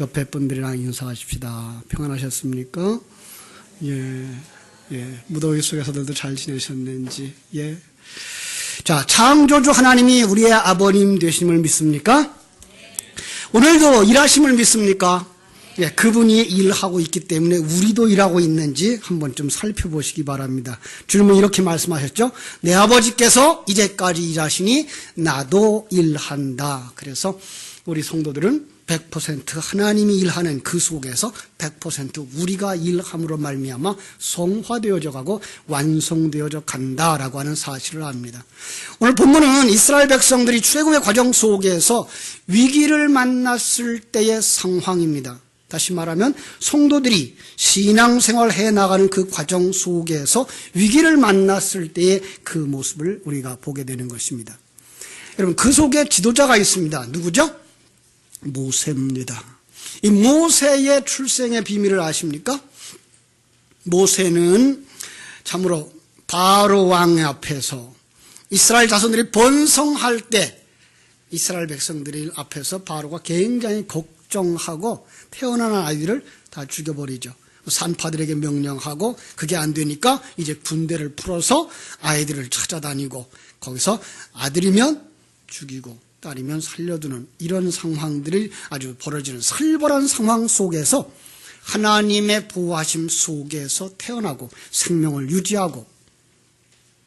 옆에 분들이랑 인사하십시다. 평안하셨습니까? 무더위 속에서들도 잘 지내셨는지. 자, 창조주 하나님이 우리의 아버님 되심을 믿습니까? 오늘도 일하심을 믿습니까? 그분이 일하고 있기 때문에 우리도 일하고 있는지 한번 좀 살펴보시기 바랍니다. 주님은 이렇게 말씀하셨죠. 내 아버지께서 이제까지 일하시니 나도 일한다. 그래서 우리 성도들은 100% 하나님이 일하는 그 속에서 100% 우리가 일함으로 말미암아 성화되어져 가고 완성되어져 간다라고 하는 사실을 압니다. 오늘 본문은 이스라엘 백성들이 출애굽의 과정 속에서 위기를 만났을 때의 상황입니다. 다시 말하면 성도들이 신앙생활을 해나가는 그 과정 속에서 위기를 만났을 때의 그 모습을 우리가 보게 되는 것입니다. 여러분, 그 속에 지도자가 있습니다. 누구죠? 모세입니다. 이 모세의 출생의 비밀을 아십니까? 모세는 참으로 바로 왕 앞에서 이스라엘 자손들이 번성할 때 이스라엘 백성들 앞에서 바로가 굉장히 걱정하고 태어난 아이들을 다 죽여버리죠. 산파들에게 명령하고 그게 안 되니까 이제 군대를 풀어서 아이들을 찾아다니고 거기서 아들이면 죽이고 딸이면 살려두는 이런 상황들이 아주 벌어지는 살벌한 상황 속에서 하나님의 보호하심 속에서 태어나고 생명을 유지하고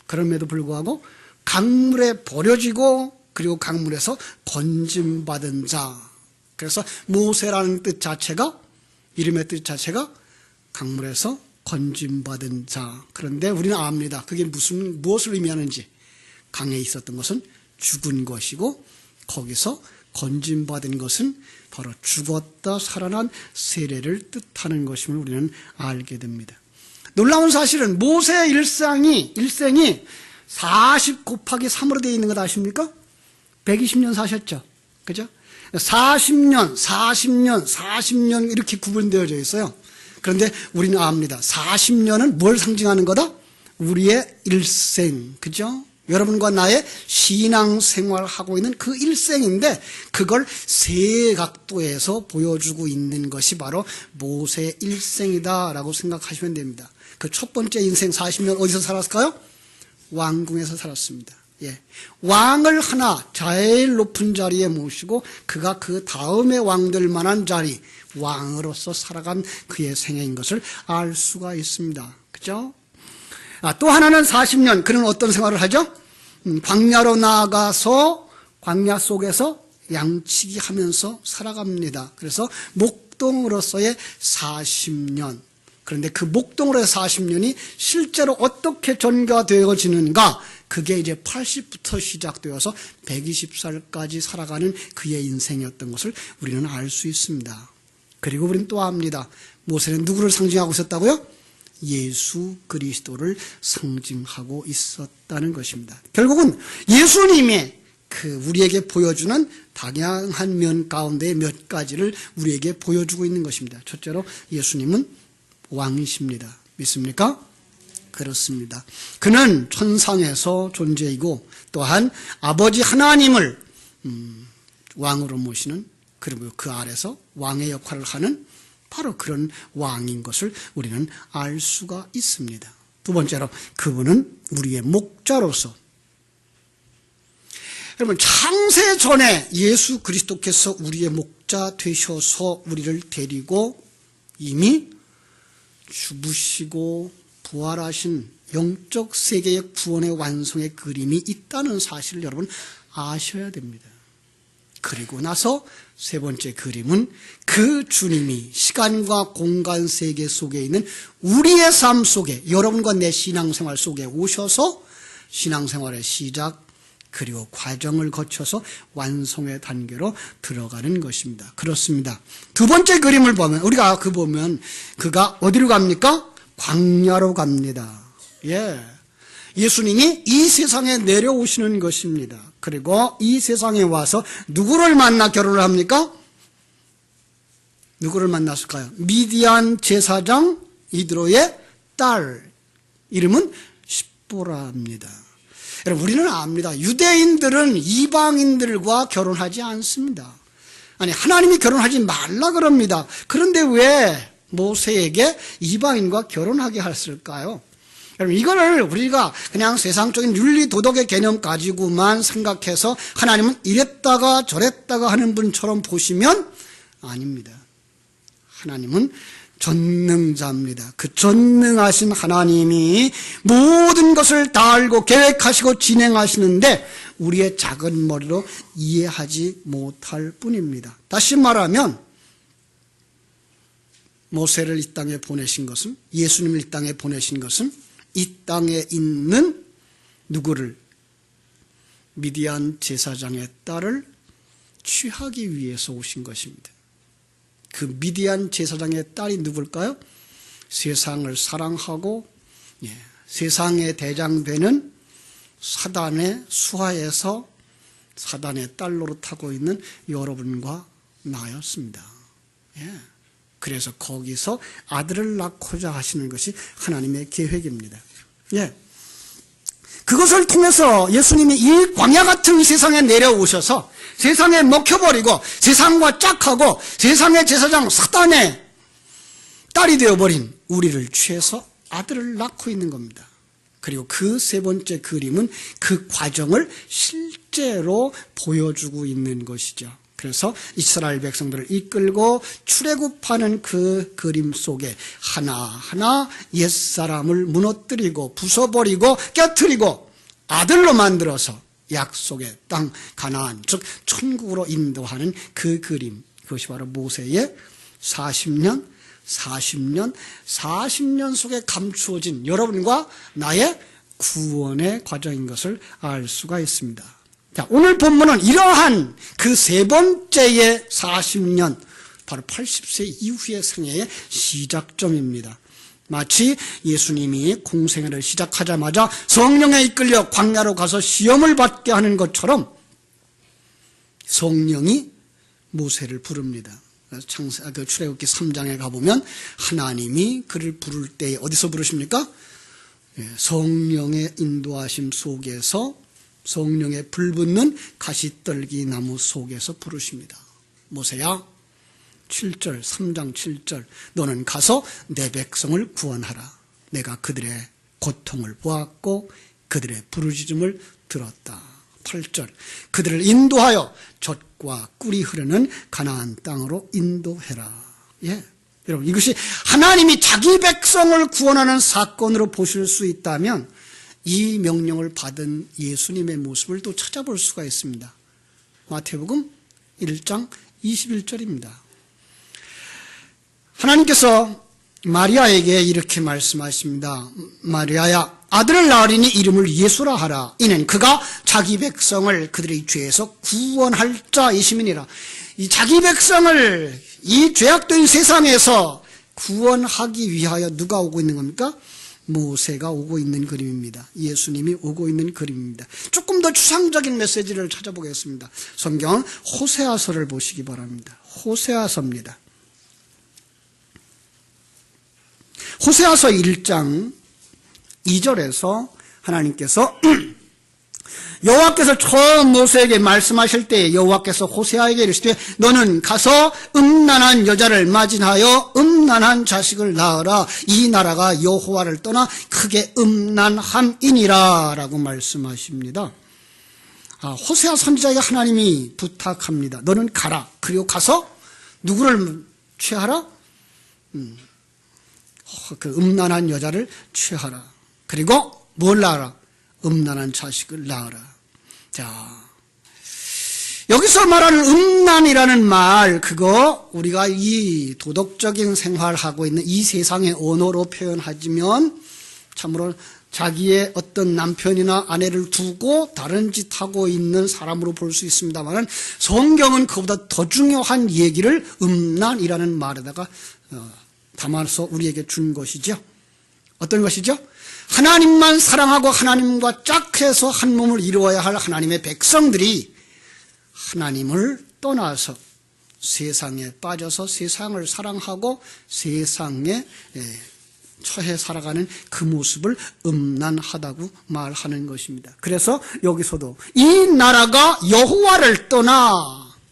그럼에도 불구하고 강물에 버려지고 그리고 강물에서 건짐받은 자. 그래서 모세라는 뜻 자체가 이름의 뜻 자체가 강물에서 건짐받은 자. 그런데 우리는 압니다. 그게 무엇을 의미하는지. 강에 있었던 것은 죽은 것이고 거기서 건짐받은 것은 바로 죽었다 살아난 세례를 뜻하는 것임을 우리는 알게 됩니다. 놀라운 사실은 모세의 일생이 40 곱하기 3으로 되어 있는 것 아십니까? 120년 사셨죠. 그죠? 40년 이렇게 구분되어져 있어요. 그런데 우리는 압니다. 40년은 뭘 상징하는 거다? 우리의 일생. 그죠? 여러분과 나의 신앙생활을 하고 있는 그 일생인데 그걸 세 각도에서 보여주고 있는 것이 바로 모세의 일생이다라고 생각하시면 됩니다. 그 첫 번째 인생 40년 어디서 살았을까요? 왕궁에서 살았습니다. 왕을 하나 제일 높은 자리에 모시고 그가 그 다음에 왕될 만한 자리 왕으로서 살아간 그의 생애인 것을 알 수가 있습니다. 그죠? 또 하나는 40년 그는 어떤 생활을 하죠? 광야로 나아가서 광야 속에서 양치기 하면서 살아갑니다. 그래서 목동으로서의 40년. 그런데 그 목동으로의 40년이 실제로 어떻게 전가되어지는가? 그게 이제 80부터 시작되어서 120살까지 살아가는 그의 인생이었던 것을 우리는 알 수 있습니다. 그리고 우리는 또 압니다. 모세는 누구를 상징하고 있었다고요? 예수 그리스도를 상징하고 있었다는 것입니다. 결국은 예수님의 우리에게 보여주는 다양한 면 가운데 몇 가지를 우리에게 보여주고 있는 것입니다. 첫째로 예수님은 왕이십니다. 믿습니까? 그렇습니다. 그는 천상에서 존재이고 또한 아버지 하나님을 왕으로 모시는 그리고 그 아래서 왕의 역할을 하는 바로 그런 왕인 것을 우리는 알 수가 있습니다. 두 번째로 그분은 우리의 목자로서 여러분 창세 전에 예수 그리스도께서 우리의 목자 되셔서 우리를 데리고 이미 죽으시고 부활하신 영적 세계의 구원의 완성의 그림이 있다는 사실을 여러분 아셔야 됩니다. 그리고 나서 세 번째 그림은 그 주님이 시간과 공간 세계 속에 있는 우리의 삶 속에 여러분과 내 신앙생활 속에 오셔서 신앙생활의 시작 그리고 과정을 거쳐서 완성의 단계로 들어가는 것입니다. 그렇습니다. 두 번째 그림을 보면 우리가 그가 어디로 갑니까? 광야로 갑니다. 예수님이 이 세상에 내려오시는 것입니다. 그리고 이 세상에 와서 누구를 만나 결혼을 합니까? 누구를 만났을까요? 미디안 제사장 이드로의 딸 이름은 십보라입니다. 여러분 우리는 압니다. 유대인들은 이방인들과 결혼하지 않습니다. 아니, 하나님이 결혼하지 말라 그럽니다. 그런데 왜 모세에게 이방인과 결혼하게 했을까요? 여러분, 이거를 우리가 그냥 세상적인 윤리 도덕의 개념 가지고만 생각해서 하나님은 이랬다가 저랬다가 하는 분처럼 보시면 아닙니다. 하나님은 전능자입니다. 그 전능하신 하나님이 모든 것을 다 알고 계획하시고 진행하시는데 우리의 작은 머리로 이해하지 못할 뿐입니다. 다시 말하면 모세를 이 땅에 보내신 것은, 예수님을 이 땅에 보내신 것은 이 땅에 있는 누구를, 미디안 제사장의 딸을 취하기 위해서 오신 것입니다. 그 미디안 제사장의 딸이 누굴까요? 세상을 사랑하고 세상의 대장 되는 사단의 수하에서 사단의 딸 노릇하고 있는 여러분과 나였습니다. 그래서 거기서 아들을 낳고자 하시는 것이 하나님의 계획입니다. 그것을 통해서 예수님이 이 광야 같은 세상에 내려오셔서 세상에 먹혀버리고 세상과 짝하고 세상의 제사장 사단의 딸이 되어버린 우리를 취해서 아들을 낳고 있는 겁니다. 그리고 그 세 번째 그림은 그 과정을 실제로 보여주고 있는 것이죠. 그래서 이스라엘 백성들을 이끌고 출애굽하는 그 그림 속에 하나하나 옛사람을 무너뜨리고 부숴버리고 깨트리고 아들로 만들어서 약속의 땅 가나안, 즉 천국으로 인도하는 그 그림, 그것이 바로 모세의 40년 속에 감추어진 여러분과 나의 구원의 과정인 것을 알 수가 있습니다. 자, 오늘 본문은 이러한 그 세 번째의 40년, 바로 80세 이후의 생애의 시작점입니다. 마치 예수님이 공생애를 시작하자마자 성령에 이끌려 광야로 가서 시험을 받게 하는 것처럼 성령이 모세를 부릅니다. 출애굽기 3장에 가보면 하나님이 그를 부를 때에 어디서 부르십니까? 성령의 인도하심 속에서, 성령의 불붙는 가시떨기 나무 속에서 부르십니다. 모세야, 7절, 3장 7절, 너는 가서 내 백성을 구원하라. 내가 그들의 고통을 보았고 그들의 부르짖음을 들었다. 8절, 그들을 인도하여 젖과 꿀이 흐르는 가나안 땅으로 인도해라. 여러분, 이것이 하나님이 자기 백성을 구원하는 사건으로 보실 수 있다면 이 명령을 받은 예수님의 모습을 또 찾아볼 수가 있습니다. 마태복음 1장 21절입니다. 하나님께서 마리아에게 이렇게 말씀하십니다. 마리아야, 아들을 낳으리니 이름을 예수라 하라. 이는 그가 자기 백성을 그들의 죄에서 구원할 자이심이니라. 이 자기 백성을 이 죄악된 세상에서 구원하기 위하여 누가 오고 있는 겁니까? 모세가 오고 있는 그림입니다. 예수님이 오고 있는 그림입니다. 조금 더 추상적인 메시지를 찾아보겠습니다. 성경 호세아서를 보시기 바랍니다. 호세아서입니다. 호세아서 1장 2절에서 하나님께서 여호와께서 처음 모세에게 말씀하실 때 여호와께서 호세아에게 이르시되 너는 가서 음란한 여자를 맞이하여 음란한 자식을 낳으라. 이 나라가 여호와를 떠나 크게 음란함이니라 라고 말씀하십니다. 호세아 선지자에게 하나님이 부탁합니다. 너는 가라. 그리고 가서 누구를 취하라? 그 음란한 여자를 취하라. 그리고 뭘 낳아라? 음란한 자식을 낳아라. 자, 여기서 말하는 음란이라는 말, 그거 우리가 이 도덕적인 생활하고 있는 이 세상의 언어로 표현하지면 참으로 자기의 어떤 남편이나 아내를 두고 다른 짓 하고 있는 사람으로 볼 수 있습니다만 성경은 그보다 더 중요한 얘기를 음란이라는 말에다가 담아서 우리에게 준 것이죠. 어떤 것이죠? 하나님만 사랑하고 하나님과 짝해서 한 몸을 이루어야 할 하나님의 백성들이 하나님을 떠나서 세상에 빠져서 세상을 사랑하고 세상에 처해 살아가는 그 모습을 음란하다고 말하는 것입니다. 그래서 여기서도 이 나라가 여호와를 떠나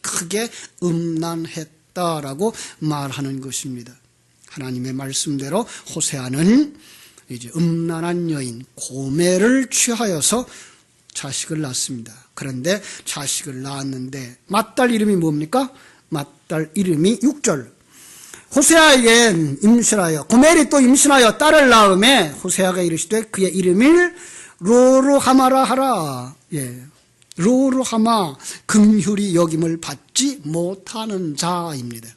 크게 음란했다라고 말하는 것입니다. 하나님의 말씀대로 호세아는 이제 음란한 여인 고멜을 취하여서 자식을 낳습니다. 그런데 자식을 낳았는데 맏딸 이름이 뭡니까? 맏딸 이름이 6절. 호세아에겐 임신하여 고멜이 또 임신하여 딸을 낳음에 호세아가 이르시되 그의 이름을 로루하마라 하라. 예, 로루하마, 긍휼히 여김을 받지 못하는 자입니다.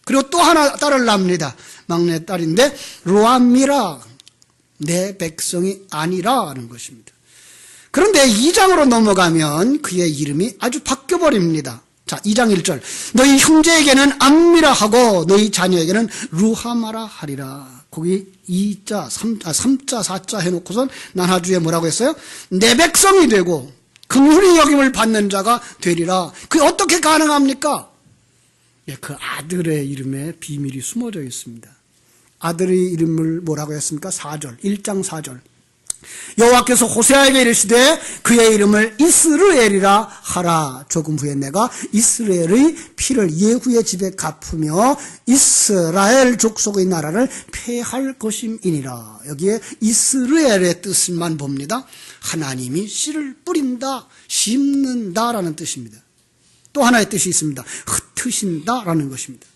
그리고 또 하나 딸을 낳습니다. 막내 딸인데 로암미라, 내 백성이 아니라 하는 것입니다. 그런데 2장으로 넘어가면 그의 이름이 아주 바뀌어버립니다. 자, 2장 1절. 너희 형제에게는 암미라 하고 너희 자녀에게는 루하마라 하리라. 거기 2자, 3자, 4자 해놓고선 나하주에 뭐라고 했어요? 내 백성이 되고 긍휼히 여김을 받는 자가 되리라. 그게 어떻게 가능합니까? 예, 그 아들의 이름에 비밀이 숨어져 있습니다. 아들의 이름을 뭐라고 했습니까? 4절, 1장 4절. 여호와께서 호세아에게 이르시되 그의 이름을 이스르엘이라 하라. 조금 후에 내가 이스라엘의 피를 예후의 집에 갚으며 이스라엘 족속의 나라를 폐할 것임이니라. 여기에 이스라엘의 뜻만 봅니다. 하나님이 씨를 뿌린다, 심는다라는 뜻입니다. 또 하나의 뜻이 있습니다. 흩으신다라는 것입니다.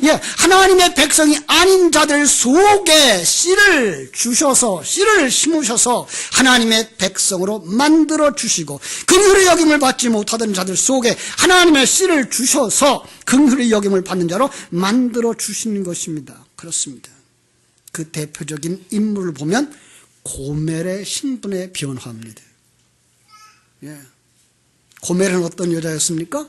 예, 하나님의 백성이 아닌 자들 속에 씨를 주셔서, 씨를 심으셔서 하나님의 백성으로 만들어 주시고, 긍휼의 여김을 받지 못하던 자들 속에 하나님의 씨를 주셔서 긍휼의 여김을 받는 자로 만들어 주시는 것입니다. 그렇습니다. 그 대표적인 인물을 보면 고멜의 신분의 변화입니다. 예. 고멜은 어떤 여자였습니까?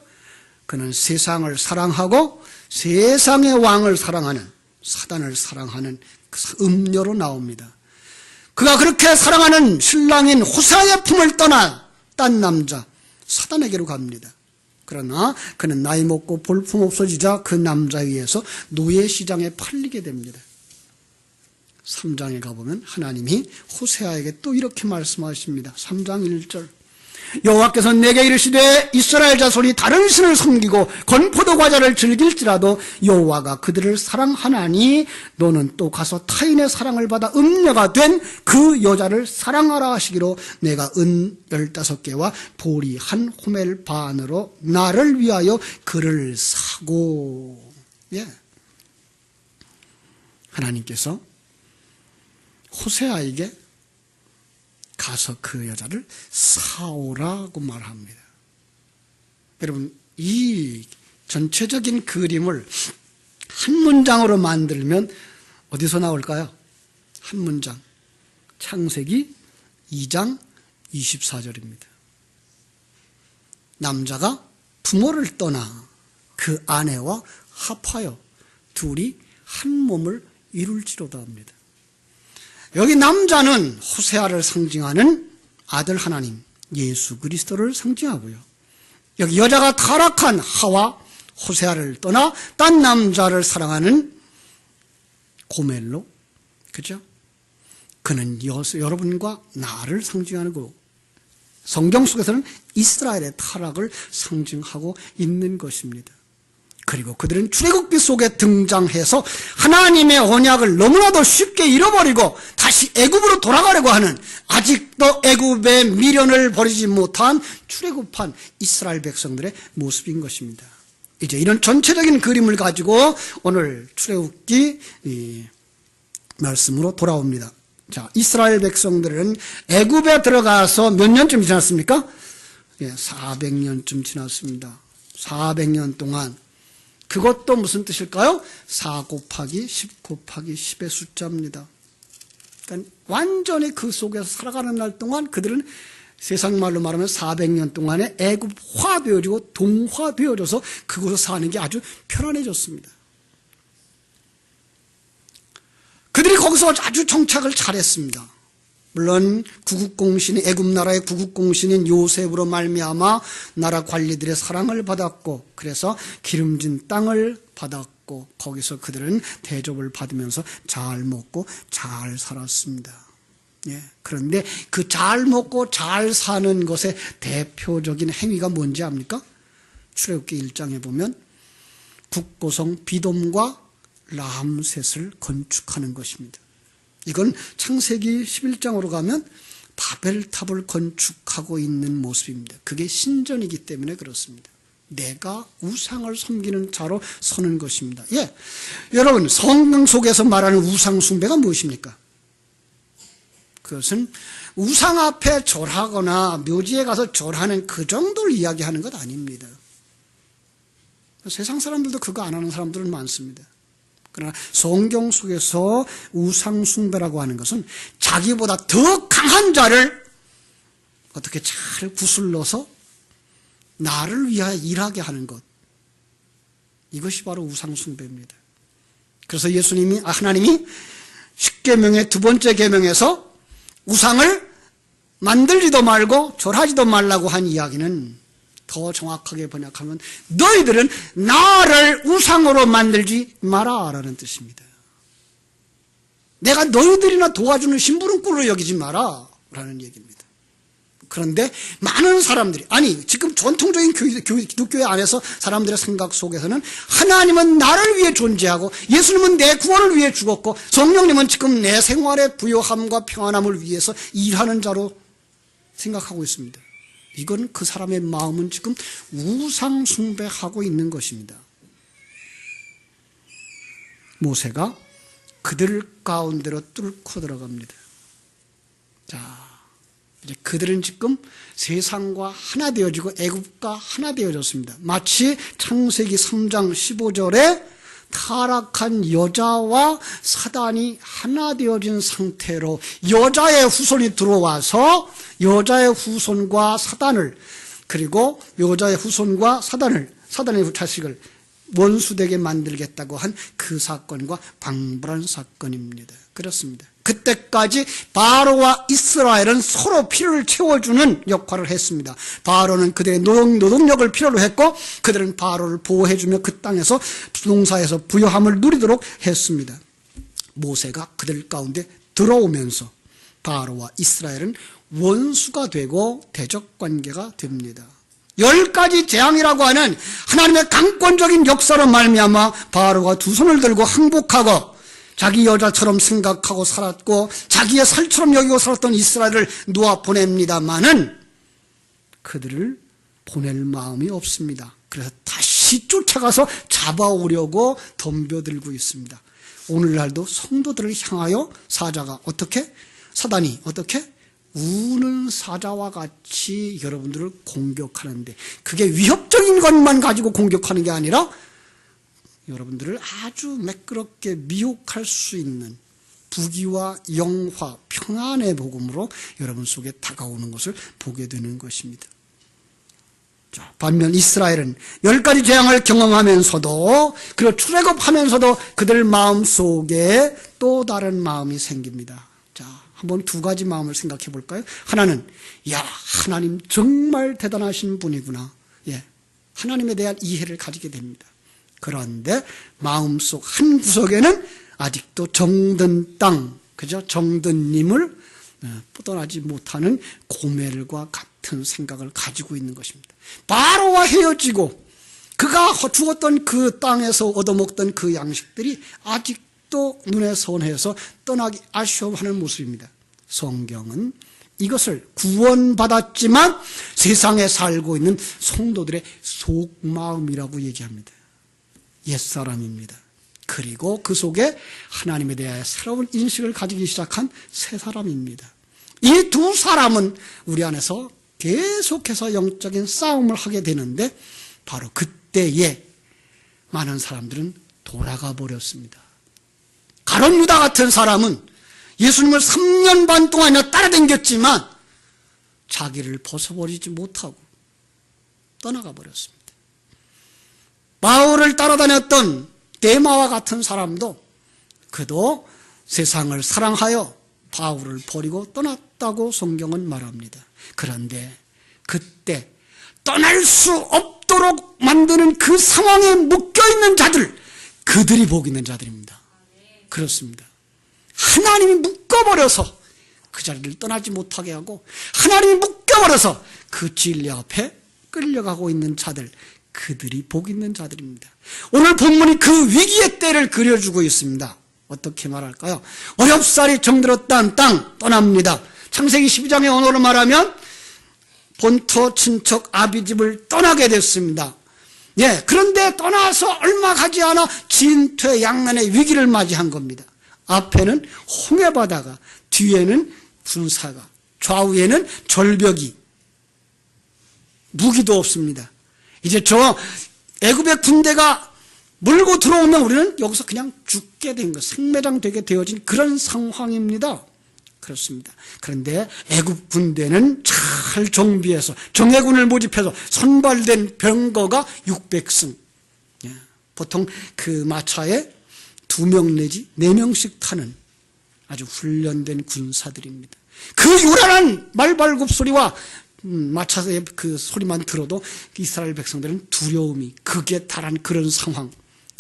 그는 세상을 사랑하고 세상의 왕을 사랑하는, 사단을 사랑하는 그 음녀로 나옵니다. 그가 그렇게 사랑하는 신랑인 호세아의 품을 떠나 딴 남자 사단에게로 갑니다. 그러나 그는 나이 먹고 볼품 없어지자 그 남자에 의해서 노예시장에 팔리게 됩니다. 3장에 가보면 하나님이 호세아에게 또 이렇게 말씀하십니다. 3장 1절. 여호와께서 내게 이르시되 이스라엘 자손이 다른 신을 섬기고 건포도 과자를 즐길지라도 여호와가 그들을 사랑하나니 너는 또 가서 타인의 사랑을 받아 음녀가 된 그 여자를 사랑하라 하시기로 내가 은 15개와 보리 한 호멜 반으로 나를 위하여 그를 사고. 예. 하나님께서 호세아에게 가서 그 여자를 사오라고 말합니다. 여러분, 이 전체적인 그림을 한 문장으로 만들면 어디서 나올까요? 한 문장. 창세기 2장 24절입니다. 남자가 부모를 떠나 그 아내와 합하여 둘이 한 몸을 이룰지로다 합니다. 여기 남자는 호세아를 상징하는 아들 하나님 예수 그리스도를 상징하고요. 여기 여자가 타락한 하와 호세아를 떠나 딴 남자를 사랑하는 고멜로, 그죠? 그는 여러분과 나를 상징하는 거고, 성경 속에서는 이스라엘의 타락을 상징하고 있는 것입니다. 그리고 그들은 출애굽기 속에 등장해서 하나님의 언약을 너무나도 쉽게 잃어버리고 다시 애굽으로 돌아가려고 하는, 아직도 애굽의 미련을 버리지 못한 출애굽한 이스라엘 백성들의 모습인 것입니다. 이제 이런 전체적인 그림을 가지고 오늘 출애굽기 말씀으로 돌아옵니다. 자, 이스라엘 백성들은 애굽에 들어가서 몇 년쯤 지났습니까? 400년쯤 지났습니다. 400년 동안. 그것도 무슨 뜻일까요? 4 곱하기 10 곱하기 10의 숫자입니다. 그러니까 완전히 그 속에서 살아가는 날 동안 그들은 세상 말로 말하면 400년 동안에 애굽화되어지고 동화되어져서 그곳에서 사는 게 아주 편안해졌습니다. 그들이 거기서 아주 정착을 잘했습니다. 물론 구국공신이, 애굽 나라의 구국공신인 요셉으로 말미암아 나라 관리들의 사랑을 받았고, 그래서 기름진 땅을 받았고, 거기서 그들은 대접을 받으면서 잘 먹고 잘 살았습니다. 예. 그런데 그 잘 먹고 잘 사는 것의 대표적인 행위가 뭔지 압니까? 출애굽기 1장에 보면 국고성 비돔과 람셋을 건축하는 것입니다. 이건 창세기 11장으로 가면 바벨탑을 건축하고 있는 모습입니다. 그게 신전이기 때문에 그렇습니다. 내가 우상을 섬기는 자로 서는 것입니다. 예, 여러분, 성경 속에서 말하는 우상 숭배가 무엇입니까? 그것은 우상 앞에 절하거나 묘지에 가서 절하는 그 정도를 이야기하는 것 아닙니다. 세상 사람들도 그거 안 하는 사람들은 많습니다. 그러나 성경 속에서 우상 숭배라고 하는 것은 자기보다 더 강한 자를 어떻게 잘 구슬러서 나를 위하여 일하게 하는 것, 이것이 바로 우상 숭배입니다. 그래서 하나님이 십계명의 두 번째 계명에서 우상을 만들지도 말고 절하지도 말라고 한 이야기는 더 정확하게 번역하면 너희들은 나를 우상으로 만들지 마라라는 뜻입니다. 내가 너희들이나 도와주는 심부름꾼으로 여기지 마라라는 얘기입니다. 그런데 많은 사람들이, 아니 지금 전통적인 기독교회 안에서 사람들의 생각 속에서는 하나님은 나를 위해 존재하고 예수님은 내 구원을 위해 죽었고 성령님은 지금 내 생활의 부요함과 평안함을 위해서 일하는 자로 생각하고 있습니다. 이건 그 사람의 마음은 지금 우상 숭배하고 있는 것입니다. 모세가 그들 가운데로 뚫고 들어갑니다. 자, 이제 그들은 지금 세상과 하나 되어지고 애굽과 하나 되어졌습니다. 마치 창세기 3장 15절에 타락한 여자와 사단이 하나 되어진 상태로 여자의 후손이 들어와서 여자의 후손과 사단을, 그리고 여자의 후손과 사단의 자식을 원수되게 만들겠다고 한 그 사건과 방불한 사건입니다. 그렇습니다. 그때까지 바로와 이스라엘은 서로 필요를 채워주는 역할을 했습니다. 바로는 그들의 노동력을 필요로 했고 그들은 바로를 보호해주며 그 땅에서 농사에서 부요함을 누리도록 했습니다. 모세가 그들 가운데 들어오면서 바로와 이스라엘은 원수가 되고 대적관계가 됩니다. 10가지 재앙이라고 하는 하나님의 강권적인 역사로 말미암아 바로가 두 손을 들고 항복하고 자기 여자처럼 생각하고 살았고 자기의 살처럼 여기고 살았던 이스라엘을 놓아 보냅니다마는 그들을 보낼 마음이 없습니다. 그래서 다시 쫓아가서 잡아오려고 덤벼들고 있습니다. 오늘날도 성도들을 향하여 사단이 어떻게? 우는 사자와 같이 여러분들을 공격하는데, 그게 위협적인 것만 가지고 공격하는 게 아니라 여러분들을 아주 매끄럽게 미혹할 수 있는 부귀와 영화, 평안의 복음으로 여러분 속에 다가오는 것을 보게 되는 것입니다. 자, 반면 이스라엘은 10가지 재앙을 경험하면서도, 그리고 출애굽하면서도 그들 마음 속에 또 다른 마음이 생깁니다. 자, 한번 2가지 마음을 생각해 볼까요? 하나는, 하나님 정말 대단하신 분이구나. 하나님에 대한 이해를 가지게 됩니다. 그런데 마음속 한 구석에는 아직도 정든 땅, 정든님을 떠나지 못하는 고멜과 같은 생각을 가지고 있는 것입니다. 바로와 헤어지고 그가 죽었던 그 땅에서 얻어먹던 그 양식들이 아직도 눈에 선해서 떠나기 아쉬워하는 모습입니다. 성경은 이것을 구원받았지만 세상에 살고 있는 성도들의 속마음이라고 얘기합니다. 옛사람입니다. 그리고 그 속에 하나님에 대하여 새로운 인식을 가지기 시작한 새 사람입니다. 이 두 사람은 우리 안에서 계속해서 영적인 싸움을 하게 되는데, 바로 그때에 많은 사람들은 돌아가 버렸습니다. 가룟 유다 같은 사람은 예수님을 3년 반 동안이나 따라다녔지만 자기를 벗어버리지 못하고 떠나가 버렸습니다. 바울을 따라다녔던 데마와 같은 사람도 그도 세상을 사랑하여 바울을 버리고 떠났다고 성경은 말합니다. 그런데 그때 떠날 수 없도록 만드는 그 상황에 묶여있는 자들, 그들이 복 있는 자들입니다. 그렇습니다. 하나님이 묶어버려서 그 자리를 떠나지 못하게 하고, 하나님이 묶어버려서 그 진리 앞에 끌려가고 있는 자들, 그들이 복 있는 자들입니다. 오늘 본문이 그 위기의 때를 그려주고 있습니다. 어떻게 말할까요? 어렵사리 정들었다는 땅 떠납니다. 창세기 12장의 언어로 말하면 본토 친척 아비집을 떠나게 됐습니다. 예, 그런데 떠나서 얼마 가지 않아 진퇴양난의 위기를 맞이한 겁니다. 앞에는 홍해바다가, 뒤에는 군사가, 좌우에는 절벽이, 무기도 없습니다. 이제 저 애굽의 군대가 물고 들어오면 우리는 여기서 그냥 죽게 된 것, 생매장 되게 되어진 그런 상황입니다. 그렇습니다. 그런데 애굽 군대는 잘 정비해서 정예군을 모집해서 선발된 병거가 600승. 보통 그 마차에 2명 내지 4명씩 타는 아주 훈련된 군사들입니다. 그 요란한 말발굽 소리와 마차의 그 소리만 들어도 이스라엘 백성들은 두려움이 극에 달한 그런 상황.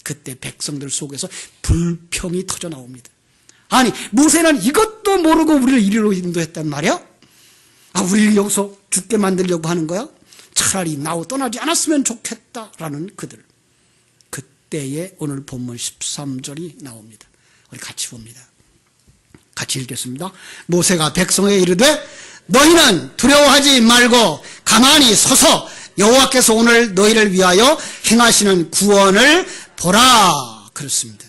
그때 백성들 속에서 불평이 터져 나옵니다. 아니, 모세는 이것도 모르고 우리를 이리로 인도했단 말이야? 아, 우리를 여기서 죽게 만들려고 하는 거야? 차라리 나와 떠나지 않았으면 좋겠다라는 그들. 그때에 오늘 본문 13절이 나옵니다. 우리 같이 봅니다. 같이 읽겠습니다. 모세가 백성에게 이르되 너희는 두려워하지 말고 가만히 서서 여호와께서 오늘 너희를 위하여 행하시는 구원을 보라. 그렇습니다.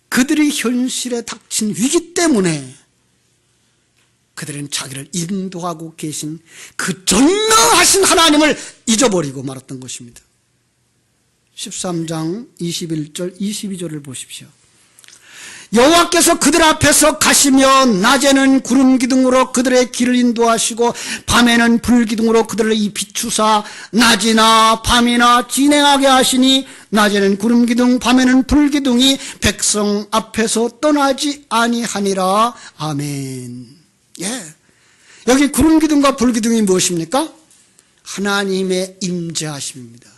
그들이 현실에 닥친 위기 때문에 그들은 자기를 인도하고 계신 그 전능하신 하나님을 잊어버리고 말았던 것입니다. 13장 21절 22절을 보십시오. 여호와께서 그들 앞에서 가시며 낮에는 구름 기둥으로 그들의 길을 인도하시고 밤에는 불 기둥으로 그들을 비추사 낮이나 밤이나 진행하게 하시니 낮에는 구름 기둥 밤에는 불 기둥이 백성 앞에서 떠나지 아니하니라. 아멘. 예. 여기 구름 기둥과 불 기둥이 무엇입니까? 하나님의 임재하심입니다.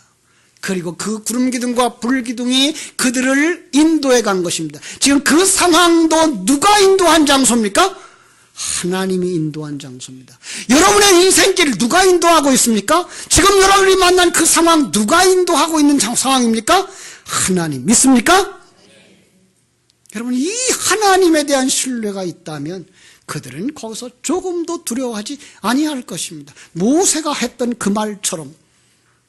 그리고 그 구름 기둥과 불 기둥이 그들을 인도해 간 것입니다. 지금 그 상황도 누가 인도한 장소입니까? 하나님이 인도한 장소입니다. 여러분의 인생길 누가 인도하고 있습니까? 지금 여러분이 만난 그 상황 누가 인도하고 있는 상황입니까? 하나님. 믿습니까? 여러분, 이 하나님에 대한 신뢰가 있다면 그들은 거기서 조금도 두려워하지 아니할 것입니다. 모세가 했던 그 말처럼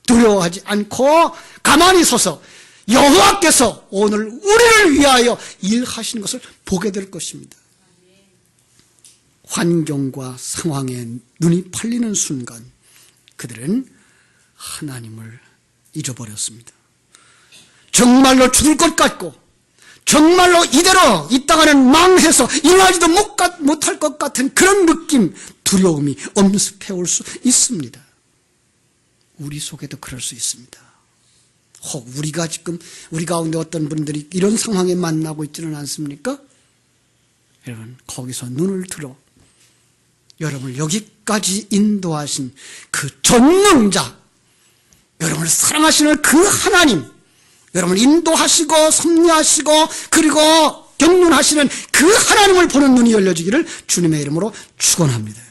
두려워하지 않고 가만히 서서 여호와께서 오늘 우리를 위하여 일하시는 것을 보게 될 것입니다. 환경과 상황에 눈이 팔리는 순간 그들은 하나님을 잊어버렸습니다. 정말로 죽을 것 같고 정말로 이대로 있다가는 망해서 일하지도 못할 것 같은 그런 느낌, 두려움이 엄습해 올 수 있습니다. 우리 속에도 그럴 수 있습니다. 혹 우리가 지금 우리 가운데 어떤 분들이 이런 상황에 만나고 있지는 않습니까? 여러분, 거기서 눈을 들어 여러분을 여기까지 인도하신 그 전능자, 여러분을 사랑하시는 그 하나님, 여러분을 인도하시고 섭리하시고 그리고 경륜하시는 그 하나님을 보는 눈이 열려지기를 주님의 이름으로 축원합니다.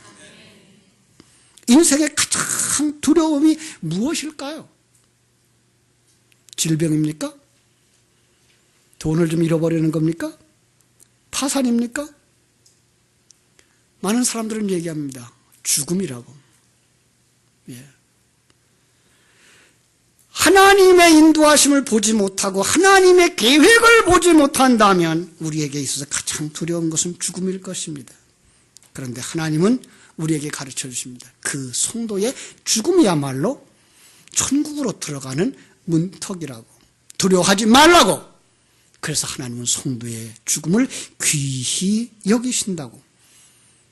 인생의 가장 두려움이 무엇일까요? 질병입니까? 돈을 좀 잃어버리는 겁니까? 파산입니까? 많은 사람들은 얘기합니다. 죽음이라고. 예. 하나님의 인도하심을 보지 못하고 하나님의 계획을 보지 못한다면 우리에게 있어서 가장 두려운 것은 죽음일 것입니다. 그런데 하나님은 우리에게 가르쳐 주십니다. 그 성도의 죽음이야말로 천국으로 들어가는 문턱이라고. 두려워하지 말라고. 그래서 하나님은 성도의 죽음을 귀히 여기신다고.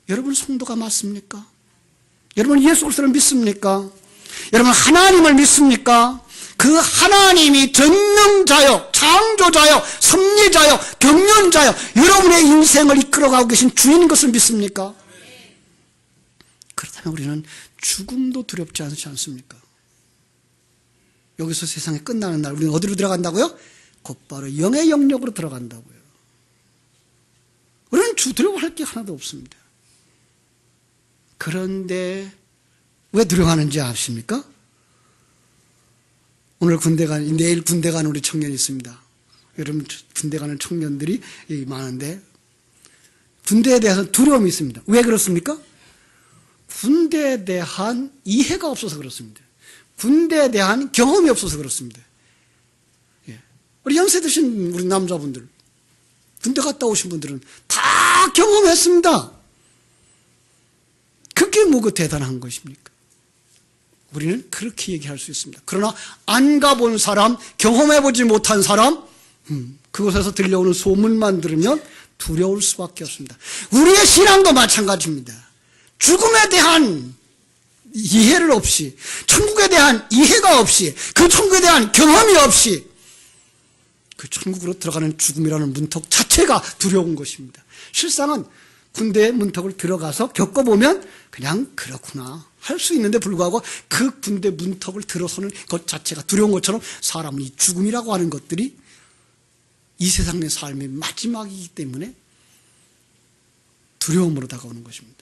여러분, 성도가 맞습니까? 여러분, 예수 그리스도를 믿습니까? 여러분, 하나님을 믿습니까? 그 하나님이 전능자요, 창조자요, 섭리자요, 경륜자요, 여러분의 인생을 이끌어가고 계신 주인인 것을 믿습니까? 그렇다면 우리는 죽음도 두렵지 않지 않습니까? 여기서 세상이 끝나는 날 우리는 어디로 들어간다고요? 곧바로 영의 영역으로 들어간다고요. 우리는 두려워할 게 하나도 없습니다. 그런데 왜 두려워하는지 아십니까? 내일 군대 가는 우리 청년이 있습니다. 여러분, 군대 가는 청년들이 많은데, 군대에 대해서 두려움이 있습니다. 왜 그렇습니까? 군대에 대한 이해가 없어서 그렇습니다. 군대에 대한 경험이 없어서 그렇습니다. 우리 연세 드신 우리 남자분들, 군대 갔다 오신 분들은 다 경험했습니다. 그게 뭐가 대단한 것입니까? 우리는 그렇게 얘기할 수 있습니다. 그러나 안 가본 사람, 경험해보지 못한 사람, 그곳에서 들려오는 소문만 들으면 두려울 수밖에 없습니다. 우리의 신앙도 마찬가지입니다. 죽음에 대한 이해를 없이, 천국에 대한 이해가 없이, 그 천국에 대한 경험이 없이 그 천국으로 들어가는 죽음이라는 문턱 자체가 두려운 것입니다. 실상은 군대의 문턱을 들어가서 겪어보면 그냥 그렇구나 할 수 있는데 불구하고 그 군대 문턱을 들어서는 것 자체가 두려운 것처럼 사람은 이 죽음이라고 하는 것들이 이 세상의 삶의 마지막이기 때문에 두려움으로 다가오는 것입니다.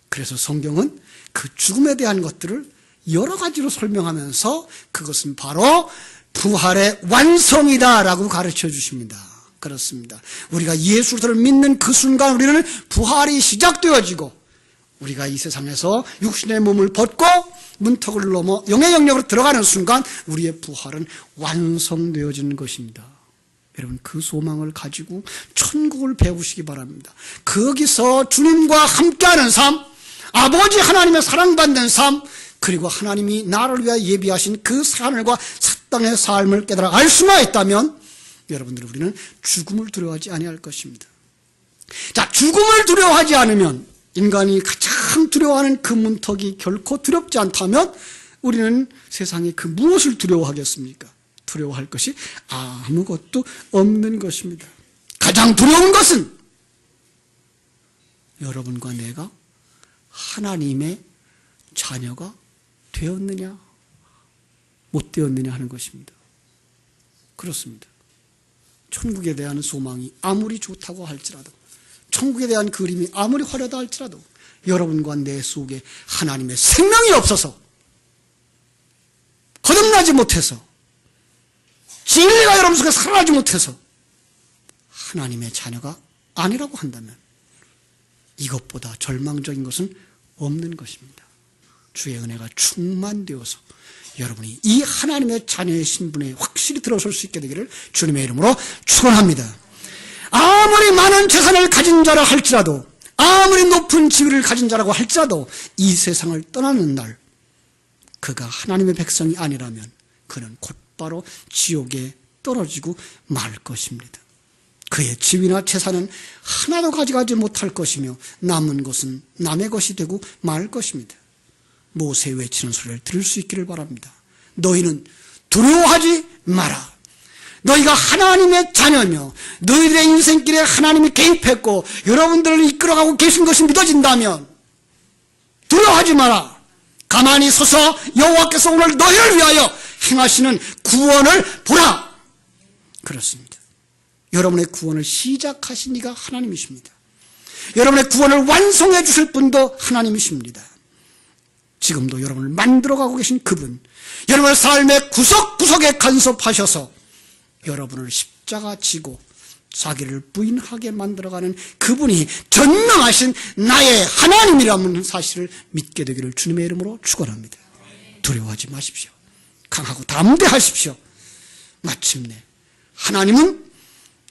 그래서 성경은 그 죽음에 대한 것들을 여러 가지로 설명하면서 그것은 바로 부활의 완성이다라고 가르쳐 주십니다. 그렇습니다. 우리가 예수를 믿는 그 순간 우리는 부활이 시작되어지고 우리가 이 세상에서 육신의 몸을 벗고 문턱을 넘어 영의 영역으로 들어가는 순간 우리의 부활은 완성되어지는 것입니다. 여러분, 그 소망을 가지고 천국을 배우시기 바랍니다. 거기서 주님과 함께하는 삶, 아버지 하나님의 사랑받는 삶, 그리고 하나님이 나를 위하여 예비하신 그 하늘과 새 땅의 삶을 깨달아 알 수만 있다면 여러분들, 우리는 죽음을 두려워하지 아니할 것입니다. 자, 죽음을 두려워하지 않으면, 인간이 가장 두려워하는 그 문턱이 결코 두렵지 않다면 우리는 세상에 그 무엇을 두려워하겠습니까? 두려워할 것이 아무것도 없는 것입니다. 가장 두려운 것은 여러분과 내가 하나님의 자녀가 되었느냐 못 되었느냐 하는 것입니다. 그렇습니다. 천국에 대한 소망이 아무리 좋다고 할지라도, 천국에 대한 그림이 아무리 화려하다 할지라도 여러분과 내 속에 하나님의 생명이 없어서, 거듭나지 못해서, 진리가 여러분 속에 살아나지 못해서 하나님의 자녀가 아니라고 한다면 이것보다 절망적인 것은 없는 것입니다. 주의 은혜가 충만되어서 여러분이 이 하나님의 자녀의 신분에 확실히 들어설 수 있게 되기를 주님의 이름으로 축원합니다. 아무리 많은 재산을 가진 자라 할지라도, 아무리 높은 지위를 가진 자라고 할지라도 이 세상을 떠나는 날 그가 하나님의 백성이 아니라면 그는 곧바로 지옥에 떨어지고 말 것입니다. 그의 지위나 재산은 하나도 가져가지 못할 것이며 남은 것은 남의 것이 되고 말 것입니다. 모세 외치는 소리를 들을 수 있기를 바랍니다. 너희는 두려워하지 마라. 너희가 하나님의 자녀며 너희들의 인생길에 하나님이 개입했고 여러분들을 이끌어가고 계신 것이 믿어진다면 두려워하지 마라. 가만히 서서 여호와께서 오늘 너희를 위하여 행하시는 구원을 보라. 그렇습니다. 여러분의 구원을 시작하신 이가 하나님이십니다. 여러분의 구원을 완성해 주실 분도 하나님이십니다. 지금도 여러분을 만들어가고 계신 그분, 여러분의 삶의 구석구석에 간섭하셔서 여러분을 십자가 지고 자기를 부인하게 만들어가는 그분이 전능하신 나의 하나님이라는 사실을 믿게 되기를 주님의 이름으로 축원합니다. 두려워하지 마십시오. 강하고 담대하십시오. 마침내 하나님은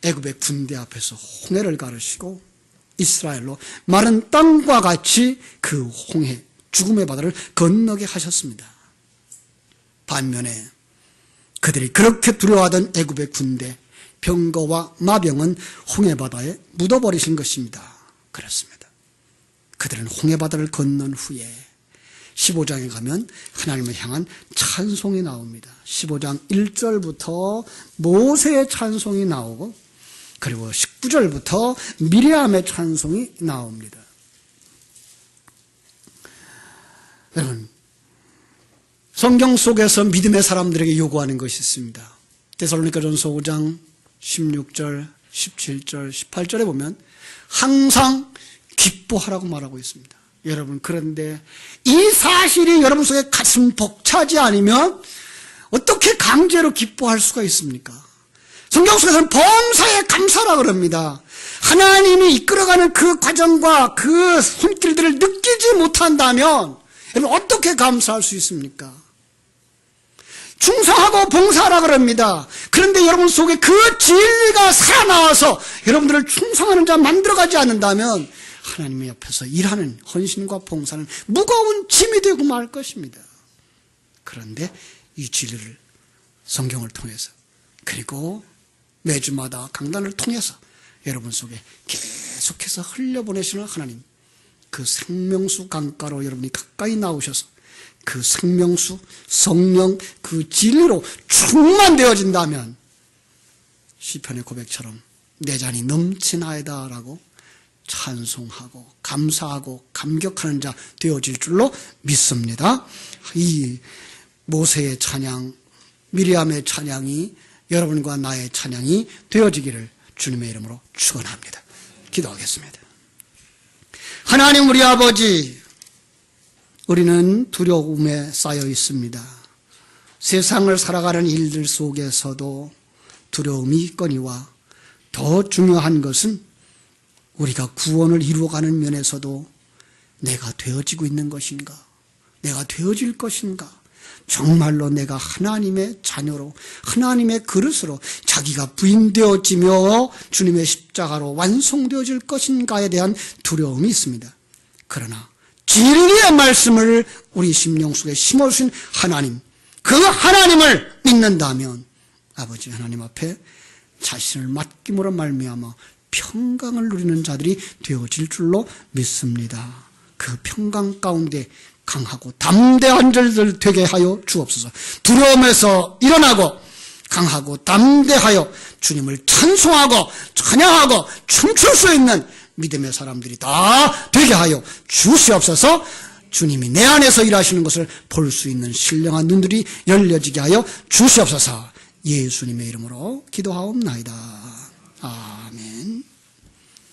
애굽의 군대 앞에서 홍해를 가르시고 이스라엘로 마른 땅과 같이 그 홍해, 죽음의 바다를 건너게 하셨습니다. 반면에 그들이 그렇게 두려워하던 애굽의 군대, 병거와 마병은 홍해바다에 묻어버리신 것입니다. 그렇습니다. 그들은 홍해바다를 건넌 후에 15장에 가면 하나님을 향한 찬송이 나옵니다. 15장 1절부터 모세의 찬송이 나오고 그리고 19절부터 미리암의 찬송이 나옵니다. 여러분, 성경 속에서 믿음의 사람들에게 요구하는 것이 있습니다. 데살로니가전서 5장 16절, 17절, 18절에 보면 항상 기뻐하라고 말하고 있습니다. 여러분, 그런데 이 사실이 여러분 속에 가슴 벅차지 않으면 어떻게 강제로 기뻐할 수가 있습니까? 성경 속에서는 봉사에 감사라 그럽니다. 하나님이 이끌어가는 그 과정과 그 손길들을 느끼지 못한다면 여러분 어떻게 감사할 수 있습니까? 충성하고 봉사하라 그럽니다. 그런데 여러분 속에 그 진리가 살아나와서 여러분들을 충성하는 자 만들어가지 않는다면 하나님의 옆에서 일하는 헌신과 봉사는 무거운 짐이 되고 말 것입니다. 그런데 이 진리를 성경을 통해서 그리고 매주마다 강단을 통해서 여러분 속에 계속해서 흘려보내시는 하나님, 그 생명수 강가로 여러분이 가까이 나오셔서 그 생명수, 성령, 그 진리로 충만되어진다면 시편의 고백처럼 내 잔이 넘치나이다 라고 찬송하고 감사하고 감격하는 자 되어질 줄로 믿습니다. 이 모세의 찬양, 미리암의 찬양이 여러분과 나의 찬양이 되어지기를 주님의 이름으로 축원합니다. 기도하겠습니다. 하나님 우리 아버지, 우리는 두려움에 쌓여 있습니다. 세상을 살아가는 일들 속에서도 두려움이 있거니와 더 중요한 것은 우리가 구원을 이루어가는 면에서도 내가 되어지고 있는 것인가? 내가 되어질 것인가? 정말로 내가 하나님의 자녀로 하나님의 그릇으로 자기가 부인되어지며 주님의 십자가로 완성되어질 것인가에 대한 두려움이 있습니다. 그러나 진리의 말씀을 우리 심령 속에 심어주신 하나님, 그 하나님을 믿는다면 아버지 하나님 앞에 자신을 맡김으로 말미암아 평강을 누리는 자들이 되어질 줄로 믿습니다. 그 평강 가운데 강하고 담대한 자들 되게 하여 주옵소서. 두려움에서 일어나고 강하고 담대하여 주님을 찬송하고 찬양하고 춤출 수 있는 믿음의 사람들이 다 되게 하여 주시옵소서. 주님이 내 안에서 일하시는 것을 볼 수 있는 신령한 눈들이 열려지게 하여 주시옵소서. 예수님의 이름으로 기도하옵나이다. 아멘.